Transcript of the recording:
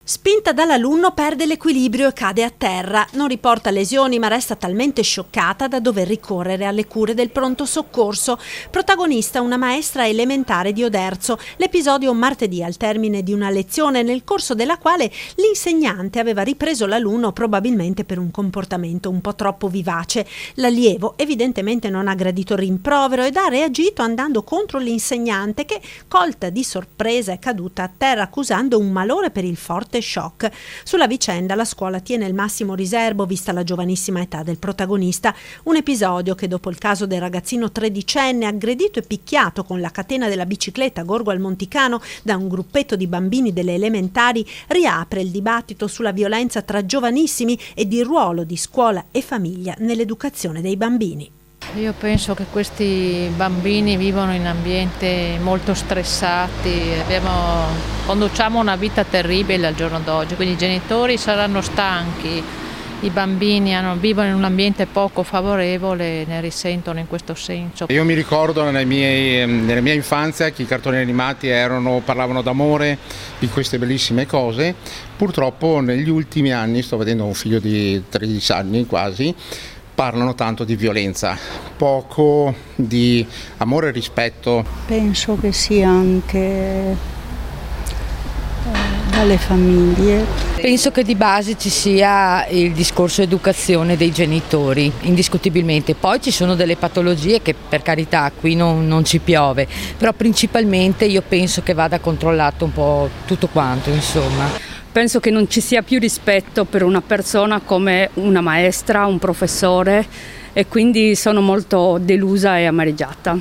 Spinta dall'alunno perde l'equilibrio e cade a terra. Non riporta lesioni ma resta talmente scioccata da dover ricorrere alle cure del pronto soccorso. Protagonista una maestra elementare di Oderzo. L'episodio martedì al termine di una lezione nel corso della quale l'insegnante aveva ripreso l'alunno probabilmente per un comportamento un po' troppo vivace. L'allievo evidentemente non ha gradito il rimprovero ed ha reagito andando contro l'insegnante che, colta di sorpresa, è caduta a terra accusando un malore per il forte shock. Sulla vicenda la scuola tiene il massimo riservo vista la giovanissima età del protagonista, un episodio che dopo il caso del ragazzino tredicenne aggredito e picchiato con la catena della bicicletta a Gorgo al Monticano da un gruppetto di bambini delle elementari riapre il dibattito sulla violenza tra giovanissimi ed il ruolo di scuola e famiglia nell'educazione dei bambini. Io penso che questi bambini vivono in ambienti molto stressati, conduciamo una vita terribile al giorno d'oggi, quindi i genitori saranno stanchi, i bambini vivono in un ambiente poco favorevole e ne risentono in questo senso. Io mi ricordo nella mia infanzia che i cartoni animati parlavano d'amore, di queste bellissime cose. Purtroppo negli ultimi anni, sto vedendo un figlio di 13 anni quasi, parlano tanto di violenza, poco di amore e rispetto. Penso che sia anche dalle famiglie. Penso che di base ci sia il discorso educazione dei genitori, indiscutibilmente. Poi ci sono delle patologie che per carità qui non ci piove, però principalmente io penso che vada controllato un po' tutto quanto, insomma. Penso che non ci sia più rispetto per una persona come una maestra, un professore, e quindi sono molto delusa e amareggiata.